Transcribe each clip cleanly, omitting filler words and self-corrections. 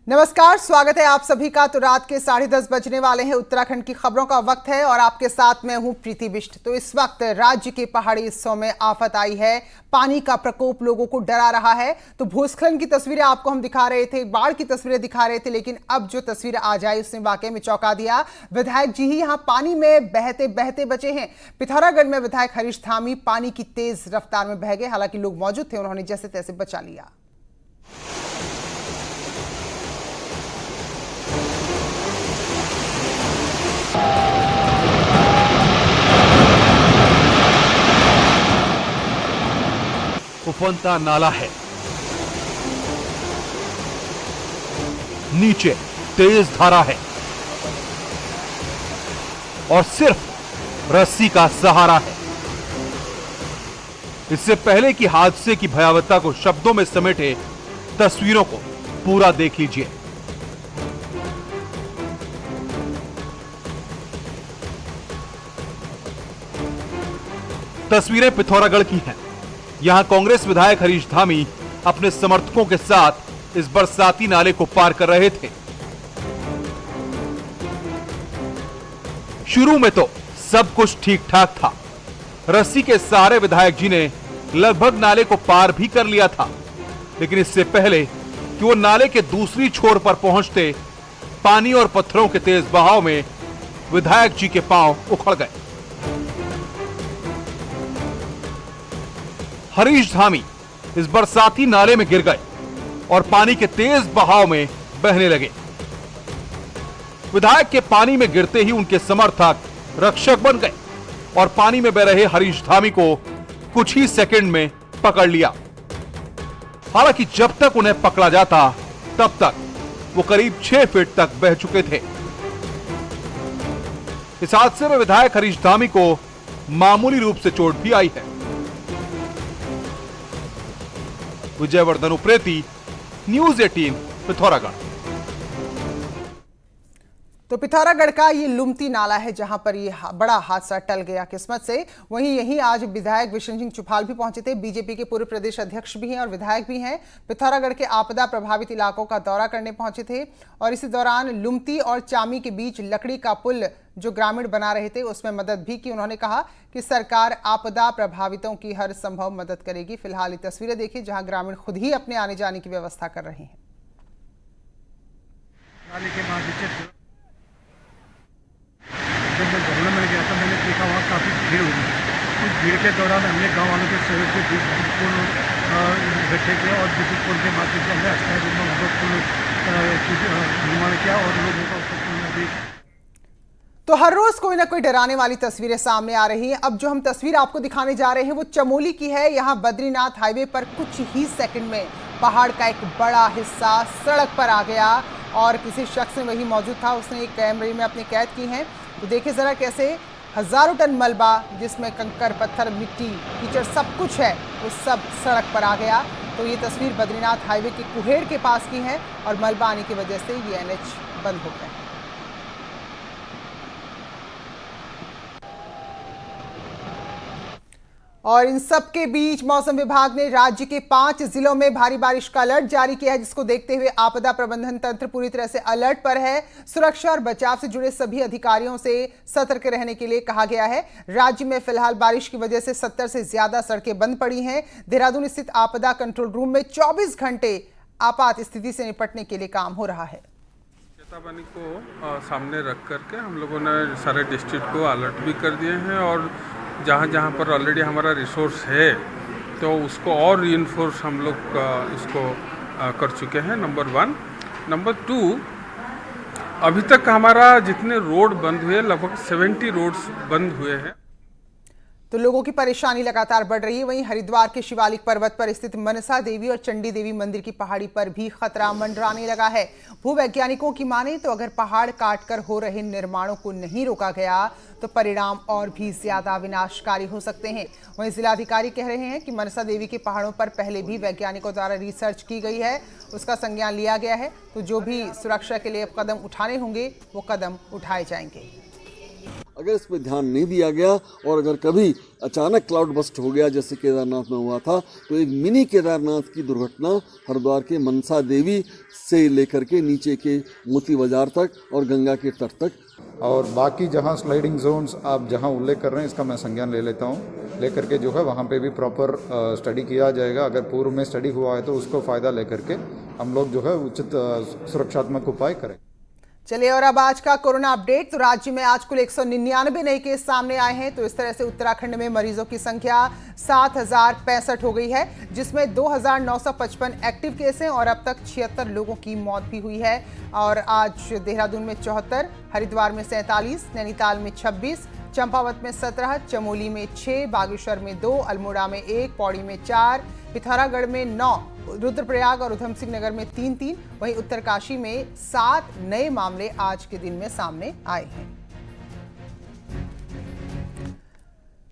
नमस्कार, स्वागत है आप सभी का। तो रात के 10:30 बजने वाले हैं। उत्तराखंड की खबरों का वक्त है और आपके साथ मैं हूं प्रीति बिष्ट। तो इस वक्त राज्य के पहाड़ी हिस्सों में आफत आई है। पानी का प्रकोप लोगों को डरा रहा है। तो भूस्खलन की तस्वीरें आपको हम दिखा रहे थे, बाढ़ की तस्वीरें दिखा रहे थे, लेकिन अब जो तस्वीर आ जाए उसने वाकई में चौंका दिया। विधायक जी ही यहां पानी में बहते बहते बचे हैं। पिथौरागढ़ में विधायक हरीश धामी पानी की तेज रफ्तार में बह गए। हालांकि लोग मौजूद थे, उन्होंने जैसे तैसे बचा लिया। उफनता नाला है, नीचे तेज धारा है और सिर्फ रस्सी का सहारा है। इससे पहले कि हादसे की भयावहता को शब्दों में समेटे तस्वीरों को पूरा देख लीजिए। तस्वीरें पिथौरागढ़ की हैं। यहां कांग्रेस विधायक हरीश धामी अपने समर्थकों के साथ इस बरसाती नाले को पार कर रहे थे। शुरू में तो सब कुछ ठीक ठाक था। रस्सी के सहारे विधायक जी ने लगभग नाले को पार भी कर लिया था, लेकिन इससे पहले कि वो नाले के दूसरी छोर पर पहुंचते, पानी और पत्थरों के तेज बहाव में विधायक जी के पांव उखड़ गए। हरीश धामी इस बरसाती नाले में गिर गए और पानी के तेज बहाव में बहने लगे। विधायक के पानी में गिरते ही उनके समर्थक रक्षक बन गए और पानी में बह रहे हरीश धामी को कुछ ही सेकंड में पकड़ लिया। हालांकि जब तक उन्हें पकड़ा जाता तब तक वो करीब 6 फीट तक बह चुके थे। इस हादसे में विधायक हरीश धामी को मामूली रूप से चोट भी आई है। विजयवर्धन उप्रेती, न्यूज 18, पिथौरागढ़। तो पिथौरागढ़ का ये लुमती नाला है जहां पर ये बड़ा हादसा टल गया किस्मत से। वहीं यहीं आज विधायक विशन सिंह चुफाल भी पहुंचे थे। बीजेपी के पूर्व प्रदेश अध्यक्ष भी हैं और विधायक भी हैं। पिथौरागढ़ के आपदा प्रभावित इलाकों का दौरा करने पहुंचे थे और इसी दौरान लुमती और चामी के बीच लकड़ी का पुल जो ग्रामीण बना रहे थे उसमें मदद भी की। उन्होंने कहा कि सरकार आपदा प्रभावितों की हर संभव मदद करेगी। फिलहाल ये तस्वीरें देखिए जहां ग्रामीण खुद ही अपने आने जाने की व्यवस्था कर रहे हैं। जब मैं गौड़ा में गया था, मैंने देखा वहाँ काफ़ी भीड़ हुई। उस भीड़ के दौरान हमने गांव वालों के सहयोग से विद्युत पुल रखे थे और विद्युत पुल के माध्यम से हमने अस्थायी रूप में वहाँ पुल निर्माण किया और लोगों का उसको पुल में भी। तो हर रोज कोई ना कोई डराने वाली तस्वीरें सामने आ रही हैं। अब जो हम तस्वीर आपको दिखाने जा रहे हैं वो चमोली की है। यहाँ बद्रीनाथ हाईवे पर कुछ ही सेकंड में पहाड़ का एक बड़ा हिस्सा सड़क पर आ गया और किसी शख्स ने वही मौजूद था, उसने एक कैमरे में अपनी कैद की है। तो देखिए जरा कैसे हजारों टन मलबा जिसमें कंकर, पत्थर, मिट्टी, कीचड़ सब कुछ है वो सब सड़क पर आ गया। तो ये तस्वीर बद्रीनाथ हाईवे के कुहेड़ के पास की है और मलबा आने की वजह से ये एनएच बंद हो गया। और इन सब के बीच मौसम विभाग ने राज्य के 5 जिलों में भारी बारिश का अलर्ट जारी किया है, जिसको देखते हुए आपदा प्रबंधन तंत्र पूरी तरह से अलर्ट पर है। सुरक्षा और बचाव से जुड़े सभी अधिकारियों से सतर्क रहने के लिए कहा गया है। राज्य में फिलहाल बारिश की वजह से 70 से ज्यादा सड़कें बंद पड़ी हैं। देहरादून स्थित आपदा कंट्रोल रूम में 24 घंटे आपात स्थिति से निपटने के लिए काम हो रहा है। चेतावनी को सामने रख करके हम लोगों ने सारे डिस्ट्रिक्ट को अलर्ट भी कर दिए हैं और जहाँ जहाँ पर ऑलरेडी हमारा रिसोर्स है तो उसको और रीइंफोर्स हम लोग इसको कर चुके हैं, नंबर 1। नंबर 2, अभी तक हमारा जितने रोड बंद हुए लगभग 70 रोड्स बंद हुए हैं। तो लोगों की परेशानी लगातार बढ़ रही है। वहीं हरिद्वार के शिवालिक पर्वत पर स्थित मनसा देवी और चंडी देवी मंदिर की पहाड़ी पर भी खतरा मंडराने लगा है। भूवैज्ञानिकों की माने तो अगर पहाड़ काटकर हो रहे निर्माणों को नहीं रोका गया तो परिणाम और भी ज्यादा विनाशकारी हो सकते हैं। वहीं जिलाधिकारी कह रहे हैं कि मनसा देवी के पहाड़ों पर पहले भी वैज्ञानिकों द्वारा रिसर्च की गई है, उसका संज्ञान लिया गया है। तो जो भी सुरक्षा के लिए कदम उठाने होंगे वो कदम उठाए जाएंगे। अगर इस पर ध्यान नहीं दिया गया और अगर कभी अचानक क्लाउड बस्ट हो गया जैसे केदारनाथ में हुआ था, तो एक मिनी केदारनाथ की दुर्घटना हरिद्वार के मनसा देवी से लेकर के नीचे के मोती बाजार तक और गंगा के तट तक, और बाकी जहां स्लाइडिंग जोन्स आप जहां उल्लेख कर रहे हैं इसका मैं संज्ञान ले लेता हूं, लेकर के जो है वहां पे भी प्रॉपर स्टडी किया जाएगा। अगर पूर्व में स्टडी हुआ है तो उसको फ़ायदा लेकर के हम लोग जो है उचित सुरक्षात्मक उपाय करें। चलिए, और अब आज का कोरोना अपडेट। तो राज्य में आज कुल 199 नए केस सामने आए हैं। तो इस तरह से उत्तराखंड में मरीजों की संख्या 7065 हो गई है, जिसमें 2955 एक्टिव केस हैं और अब तक 76 लोगों की मौत भी हुई है। और आज देहरादून में 74, हरिद्वार में 47, नैनीताल में 26, चंपावत में 17, चमोली में 6, बागेश्वर में 2, अल्मोड़ा में 1, पौड़ी में 4, पिथौरागढ़ में 9, रुद्रप्रयाग और उधम सिंह नगर में 3-3, वहीं उत्तरकाशी में 7 नए मामले आज के दिन में सामने आए हैं।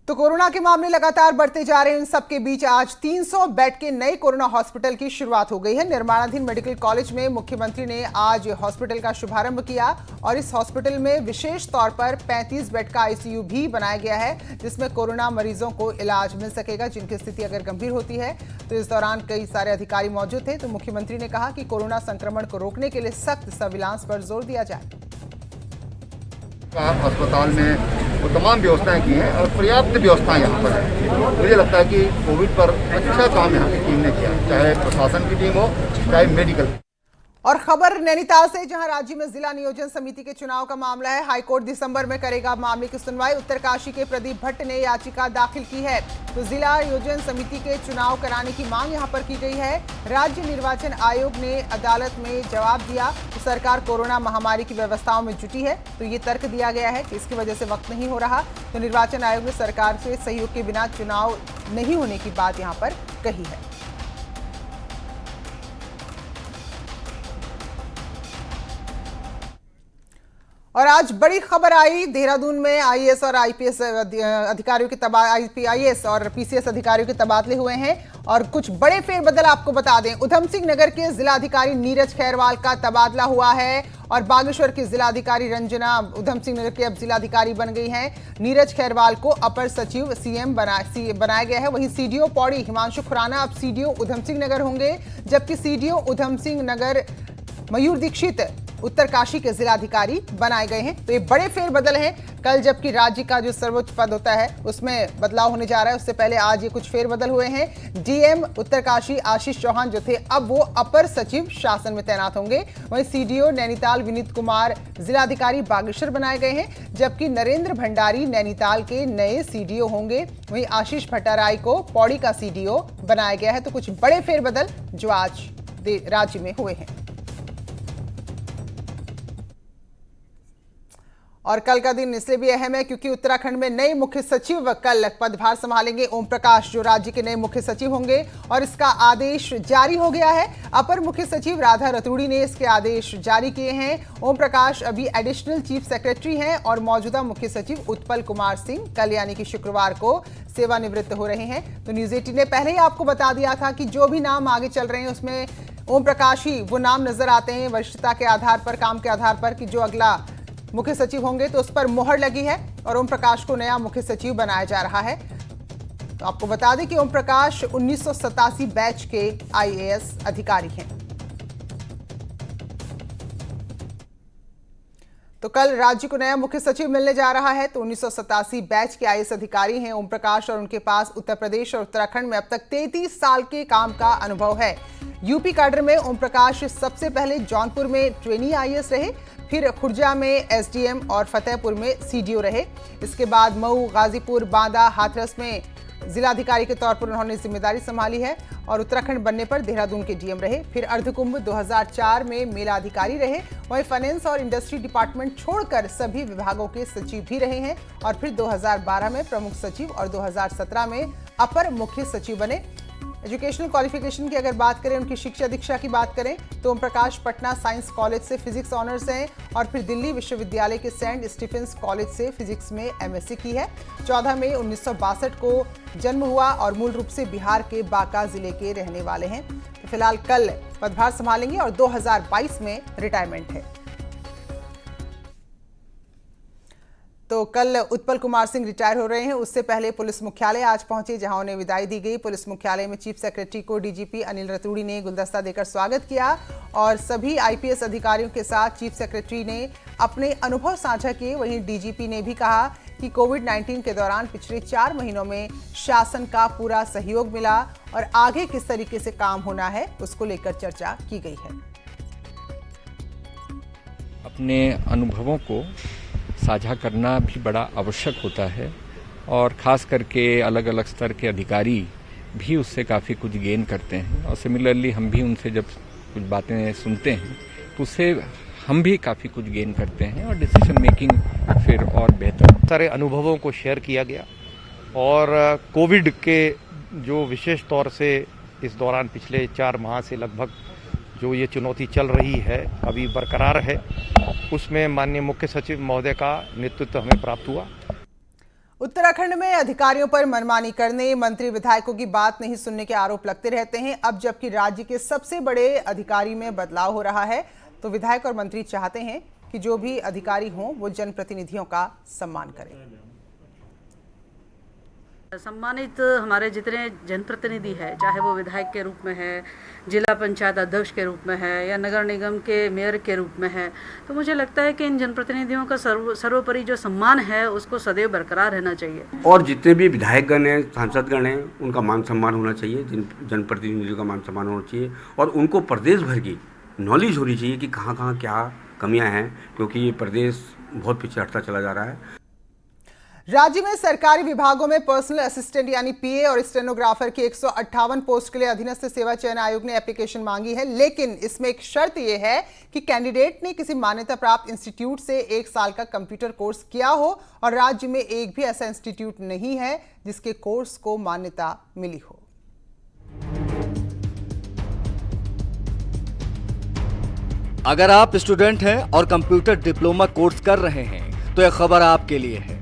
तो कोरोना के मामले लगातार बढ़ते जा रहे हैं। इन सबके बीच आज 300 बेड के नए कोरोना हॉस्पिटल की शुरुआत हो गई है। निर्माणाधीन मेडिकल कॉलेज में मुख्यमंत्री ने आज हॉस्पिटल का शुभारंभ किया और इस हॉस्पिटल में विशेष तौर पर 35 बेड का आईसीयू भी बनाया गया है, जिसमें कोरोना मरीजों को इलाज मिल सकेगा जिनकी स्थिति अगर गंभीर होती है। तो इस दौरान कई सारे अधिकारी मौजूद थे। तो मुख्यमंत्री ने कहा कि कोरोना संक्रमण को रोकने के लिए सख्त सर्विलांस पर जोर दिया जाए। अस्पताल में वो तमाम व्यवस्थाएं की हैं और पर्याप्त व्यवस्थाएं यहाँ पर है। मुझे लगता है कि कोविड पर अच्छा काम यहाँ की टीम ने किया, चाहे प्रशासन की टीम हो चाहे मेडिकल। और खबर नैनीताल से, जहां राज्य में जिला नियोजन समिति के चुनाव का मामला है। हाईकोर्ट दिसंबर में करेगा मामले की सुनवाई। उत्तरकाशी के प्रदीप भट्ट ने याचिका दाखिल की है। तो जिला नियोजन समिति के चुनाव कराने की मांग यहां पर की गई है। राज्य निर्वाचन आयोग ने अदालत में जवाब दिया कि सरकार कोरोना महामारी की व्यवस्थाओं में जुटी है। तो ये तर्क दिया गया है कि इसकी वजह से वक्त नहीं हो रहा। तो निर्वाचन आयोग ने सरकार से सहयोग के बिना चुनाव नहीं होने की बात यहाँ पर कही है। और आज बड़ी खबर आई, देहरादून में आईएएस और आईपीएस अधिकारियों के आईएएस और पीसीएस अधिकारियों के तबादले हुए हैं और कुछ बड़े फेरबदल आपको बता दें। उधम सिंह नगर के जिलाधिकारी नीरज खैरवाल का तबादला हुआ है और बागेश्वर की जिलाधिकारी रंजना उधम सिंह नगर के अब जिलाधिकारी बन गई हैं। नीरज खैरवाल को अपर सचिव सीएम बनाया गया है। वहीं सीडीओ पौड़ी हिमांशु खुराना अब सीडीओ उधम सिंह नगर होंगे, जबकि सीडीओ उधम सिंह नगर मयूर दीक्षित उत्तरकाशी के जिलाधिकारी बनाए गए हैं। तो ये बड़े फेरबदल हैं। कल जबकि राज्य का जो सर्वोच्च पद होता है उसमें बदलाव होने जा रहा है, उससे पहले आज ये कुछ फेरबदल हुए हैं। डीएम उत्तरकाशी आशीष चौहान जो थे अब वो अपर सचिव शासन में तैनात होंगे। वहीं सीडीओ नैनीताल विनीत कुमार जिलाधिकारी बागेश्वर बनाए गए हैं, जबकि नरेंद्र भंडारी नैनीताल के नए सीडीओ होंगे। वहीं आशीष भट्टाराय को पौड़ी का सीडीओ बनाया गया है। तो कुछ बड़े फेरबदल जो आज राज्य में हुए हैं। और कल का दिन इसलिए भी अहम है क्योंकि उत्तराखंड में नए मुख्य सचिव कल पदभार संभालेंगे। ओम प्रकाश जो राज्य के नए मुख्य सचिव होंगे और इसका आदेश जारी हो गया है। अपर मुख्य सचिव राधा रतूड़ी ने इसके आदेश जारी किए हैं। ओम प्रकाश अभी एडिशनल चीफ सेक्रेटरी हैं और मौजूदा मुख्य सचिव उत्पल कुमार सिंह कल यानी कि शुक्रवार को सेवानिवृत्त हो रहे हैं। तो न्यूज 18 ने पहले ही आपको बता दिया था कि जो भी नाम आगे चल रहे हैं उसमें ओम प्रकाश ही वो नाम नजर आते हैं वरिष्ठता के आधार पर, काम के आधार पर, कि जो अगला मुख्य सचिव होंगे तो उस पर मोहर लगी है और ओम प्रकाश को नया मुख्य सचिव बनाया जा रहा है। तो आपको बता दें कि ओम प्रकाश 1987 बैच के आईएएस अधिकारी हैं। तो कल राज्य को नया मुख्य सचिव मिलने जा रहा है। तो 1987 बैच के आईएएस अधिकारी हैं ओम प्रकाश और उनके पास उत्तर प्रदेश और उत्तराखंड में अब तक 33 साल के काम का अनुभव है। यूपी कैडर में ओम प्रकाश सबसे पहले जौनपुर में ट्रेनी आईएएस रहे, फिर खुर्जा में एसडीएम और फतेहपुर में सीडीओ रहे। इसके बाद मऊ, गाजीपुर, बांदा, हाथरस में जिलाधिकारी के तौर पर उन्होंने जिम्मेदारी संभाली है और उत्तराखंड बनने पर देहरादून के डीएम रहे। फिर अर्धकुंभ 2004 में मेला अधिकारी रहे। वहीं फाइनेंस और इंडस्ट्री डिपार्टमेंट छोड़कर सभी विभागों के सचिव भी रहे हैं और फिर 2012 में प्रमुख सचिव और 2017 में अपर मुख्य सचिव बने। एजुकेशनल क्वालिफिकेशन की अगर बात करें, उनकी शिक्षा दीक्षा की बात करें तो ओम प्रकाश पटना साइंस कॉलेज से फिजिक्स ऑनर्स हैं और फिर दिल्ली विश्वविद्यालय के सेंट स्टीफेंस कॉलेज से फिजिक्स में एमएससी की है। 14 मई 1962 को जन्म हुआ और मूल रूप से बिहार के बांका जिले के रहने वाले हैं। तो फिलहाल कल पदभार संभालेंगे और 2022 में रिटायरमेंट है। तो कल उत्पल कुमार सिंह रिटायर हो रहे हैं, उससे पहले पुलिस मुख्यालय आज पहुंचे जहां उन्हें विदाई दी गई। पुलिस मुख्यालय में चीफ सेक्रेटरी को डीजीपी अनिल रतूड़ी ने गुलदस्ता देकर स्वागत किया और सभी आईपीएस अधिकारियों के साथ चीफ सेक्रेटरी ने अपने अनुभव साझा किए। वहीं डीजीपी ने भी कहा कि कोविड-19 के दौरान पिछले 4 महीनों में शासन का पूरा सहयोग मिला और आगे किस तरीके से काम होना है उसको लेकर चर्चा की गई है। अपने अनुभवों को साझा करना भी बड़ा आवश्यक होता है और ख़ास करके अलग अलग स्तर के अधिकारी भी उससे काफ़ी कुछ गेन करते हैं और सिमिलरली हम भी उनसे जब कुछ बातें सुनते हैं तो उससे हम भी काफ़ी कुछ गेन करते हैं और डिसीजन मेकिंग फिर और बेहतर। सारे अनुभवों को शेयर किया गया और कोविड के जो विशेष तौर से इस दौरान पिछले 4 माह से लगभग जो ये चुनौती चल रही है अभी बरकरार है, उसमें माननीय मुख्य सचिव महोदय का नेतृत्व हमें प्राप्त हुआ। उत्तराखंड में अधिकारियों पर मनमानी करने, मंत्री विधायकों की बात नहीं सुनने के आरोप लगते रहते हैं। अब जबकि राज्य के सबसे बड़े अधिकारी में बदलाव हो रहा है तो विधायक और मंत्री चाहते हैं कि जो भी अधिकारी हों वो जनप्रतिनिधियों का सम्मान करें। सम्मानित हमारे जितने जनप्रतिनिधि है, चाहे वो विधायक के रूप में है, जिला पंचायत अध्यक्ष के रूप में है या नगर निगम के मेयर के रूप में है, तो मुझे लगता है कि इन जनप्रतिनिधियों का सर्वोपरि जो सम्मान है उसको सदैव बरकरार रहना चाहिए। और जितने भी विधायकगण हैं, सांसदगण हैं, उनका मान सम्मान होना चाहिए, जनप्रतिनिधियों का मान सम्मान होना चाहिए और उनको प्रदेश भर की नॉलेज होनी चाहिए कि कहाँ कहाँ क्या कमियाँ हैं, क्योंकि ये प्रदेश बहुत पीछे हटता चला जा रहा है। राज्य में सरकारी विभागों में पर्सनल असिस्टेंट यानी पीए और स्टेनोग्राफर की 158 पोस्ट के लिए अधीनस्थ सेवा चयन आयोग ने एप्लीकेशन मांगी है, लेकिन इसमें एक शर्त यह है कि कैंडिडेट ने किसी मान्यता प्राप्त इंस्टीट्यूट से 1 साल का कंप्यूटर कोर्स किया हो और राज्य में एक भी ऐसा इंस्टीट्यूट नहीं है जिसके कोर्स को मान्यता मिली हो। अगर आप स्टूडेंट हैं और कंप्यूटर डिप्लोमा कोर्स कर रहे हैं तो यह खबर आपके लिए है।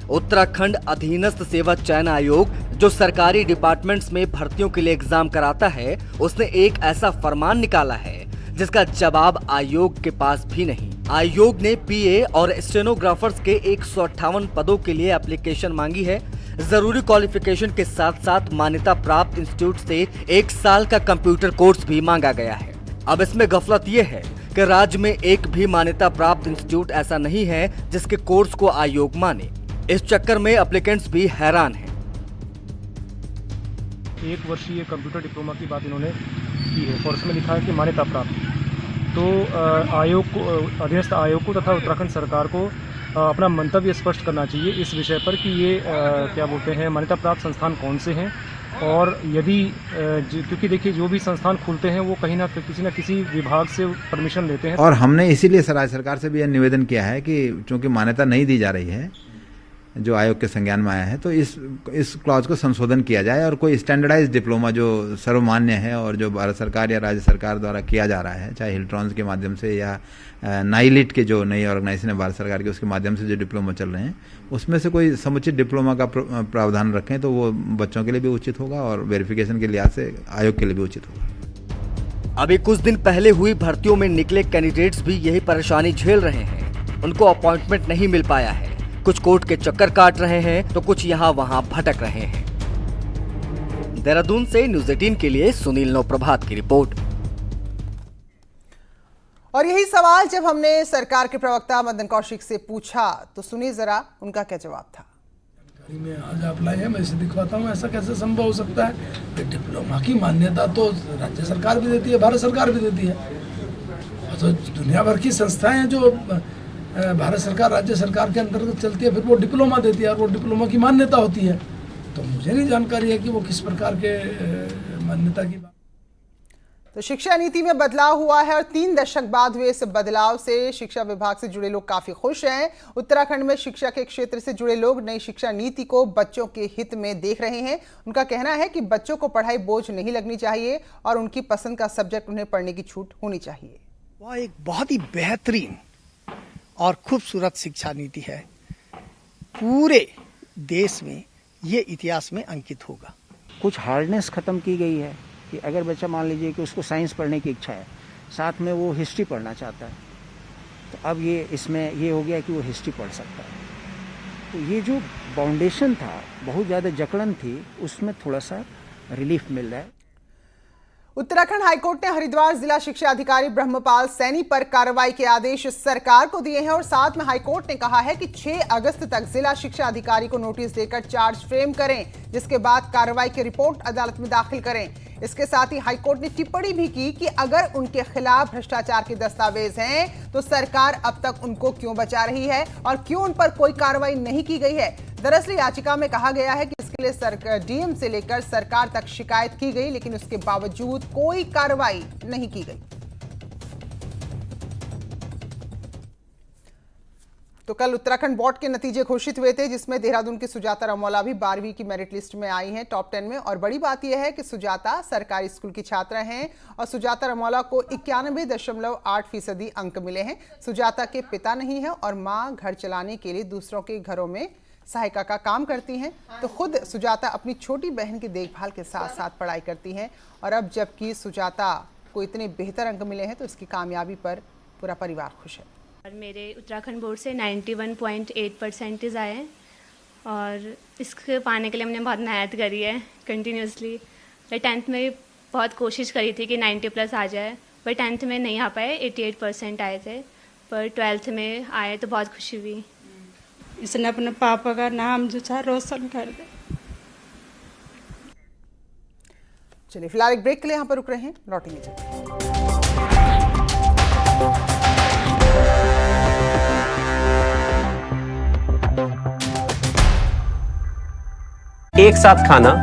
उत्तराखंड अधीनस्थ सेवा चयन आयोग जो सरकारी डिपार्टमेंट्स में भर्तियों के लिए एग्जाम कराता है, उसने एक ऐसा फरमान निकाला है जिसका जवाब आयोग के पास भी नहीं। आयोग ने पीए और स्टेनोग्राफर्स के 158 पदों के लिए एप्लीकेशन मांगी है। जरूरी क्वालिफिकेशन के साथ साथ मान्यता प्राप्त इंस्टीट्यूट से 1 साल का कंप्यूटर कोर्स भी मांगा गया है। अब इसमें गफलत यह है कि राज्य में एक भी मान्यता प्राप्त इंस्टीट्यूट ऐसा नहीं है जिसके कोर्स को आयोग माने। इस चक्कर में एप्लीकेंट्स भी हैरान हैं। 1 वर्षीय कंप्यूटर डिप्लोमा की बात इन्होंने की है और उसमें लिखा है कि मान्यता प्राप्त। तो आयोग को, अधीनस्थ आयोग को तथा उत्तराखंड सरकार को अपना मंतव्य स्पष्ट करना चाहिए इस विषय पर कि ये क्या बोलते हैं मान्यता प्राप्त संस्थान कौन से हैं और यदि क्योंकि देखिए जो भी संस्थान खुलते हैं वो कहीं ना किसी विभाग से परमिशन लेते हैं। और हमने इसीलिए राज्य सरकार से भी यह निवेदन किया है कि चूंकि मान्यता नहीं दी जा रही है जो आयोग के संज्ञान में आया है, तो इस क्लॉज को संशोधन किया जाए और कोई स्टैंडर्डाइज डिप्लोमा जो सर्वमान्य है और जो भारत सरकार या राज्य सरकार द्वारा किया जा रहा है, चाहे हिल्ट्रॉन्स के माध्यम से या नाइलिट के जो नई ऑर्गेनाइजेशन है भारत सरकार के, उसके माध्यम से जो डिप्लोमा चल रहे हैं उसमें से कोई समुचित डिप्लोमा का प्रावधान रखें तो वो बच्चों के लिए भी उचित होगा और वेरिफिकेशन के लिहाज से आयोग के लिए भी उचित होगा। अभी कुछ दिन पहले हुई भर्तियों में निकले कैंडिडेट्स भी यही परेशानी झेल रहे हैं। उनको अपॉइंटमेंट नहीं मिल पाया है, कुछ कोर्ट के चक्कर काट रहे हैं तो कुछ यहाँ वहाँ भटक रहे हैं। देहरादून से न्यूज़ 18 के लिए सुनील नवप्रभात की रिपोर्ट। और यही सवाल जब हमने सरकार के प्रवक्ता मदन कौशिक से पूछा तो सुनिए जरा उनका क्या जवाब था। में आज अप्लाई है, मैं इसे दिखवाता हूँ, ऐसा कैसे संभव हो सकता है? डिप्लोमा की मान्यता तो राज्य सरकार भी देती है, भारत सरकार भी देती है। तो दुनिया भर की संस्थाएं हैं जो भारत सरकार राज्य सरकार के अंतर्गत चलती है, फिर वो डिप्लोमा देती है और वो डिप्लोमा की मान्यता होती है। तो मुझे नहीं जानकारी है कि वो किस प्रकार के मान्यता की बात। तो शिक्षा नीति में बदलाव हुआ है और 3 दशक बाद हुए इस बदलाव से शिक्षा विभाग से जुड़े लोग काफी खुश हैं। उत्तराखंड में शिक्षा के क्षेत्र से जुड़े लोग नई शिक्षा नीति को बच्चों के हित में देख रहे हैं। उनका कहना है कि बच्चों को पढ़ाई बोझ नहीं लगनी चाहिए और उनकी पसंद का सब्जेक्ट उन्हें पढ़ने की छूट होनी चाहिए। वह एक बहुत ही बेहतरीन और खूबसूरत शिक्षा नीति है। पूरे देश में ये इतिहास में अंकित होगा। कुछ हार्डनेस खत्म की गई है कि अगर बच्चा मान लीजिए कि उसको साइंस पढ़ने की इच्छा है, साथ में वो हिस्ट्री पढ़ना चाहता है, तो अब ये इसमें ये हो गया कि वो हिस्ट्री पढ़ सकता है। तो ये जो फाउंडेशन था, बहुत ज़्यादा जकड़न थी, उसमें थोड़ा सा रिलीफ मिल रहा है। उत्तराखंड हाईकोर्ट ने हरिद्वार जिला शिक्षा अधिकारी ब्रह्मपाल सैनी पर कार्रवाई के आदेश सरकार को दिए हैं और साथ में हाईकोर्ट ने कहा है कि 6 अगस्त तक जिला शिक्षा अधिकारी को नोटिस देकर चार्ज फ्रेम करें, जिसके बाद कार्रवाई की रिपोर्ट अदालत में दाखिल करें। इसके साथ ही हाईकोर्ट ने टिप्पणी भी की कि अगर उनके खिलाफ भ्रष्टाचार के दस्तावेज हैं तो सरकार अब तक उनको क्यों बचा रही है और क्यों उन पर कोई कार्रवाई नहीं की गई है। दरअसल याचिका में कहा गया है कि इसके लिए डीएम से लेकर सरकार तक शिकायत की गई, लेकिन उसके बावजूद कोई कार्रवाई नहीं की गई। तो कल उत्तराखंड बोर्ड के नतीजे घोषित हुए थे, जिसमें देहरादून की सुजाता रमौला भी 12वीं की मेरिट लिस्ट में आई हैं टॉप 10 में। और बड़ी बात यह है कि सुजाता सरकारी स्कूल की छात्रा हैं और सुजाता रमौला को 91.8% अंक मिले हैं। सुजाता के पिता नहीं है और मां घर चलाने के लिए दूसरों के घरों में सहायिका का काम करती हैं। तो खुद सुजाता अपनी छोटी बहन की देखभाल के साथ साथ पढ़ाई करती हैं और अब जबकि सुजाता को इतने बेहतर अंक मिले हैं तो इसकी कामयाबी पर पूरा परिवार खुश है। और मेरे उत्तराखंड बोर्ड से 91.8% आए हैं और इसके पाने के लिए हमने बहुत मेहनत करी है कंटिन्यूसली। मैं 10th में बहुत कोशिश करी थी कि 90+ आ जाए, पर 10th में नहीं आ पाए, 88% आए थे, पर 12th में आए तो बहुत खुशी हुई। इसने अपने पापा का नाम जो था रोशन कर दे। चलिए फिलहाल एक ब्रेक के लिए यहाँ पर रुक रहे हैं, लौटेंगे जल्दी। एक साथ खाना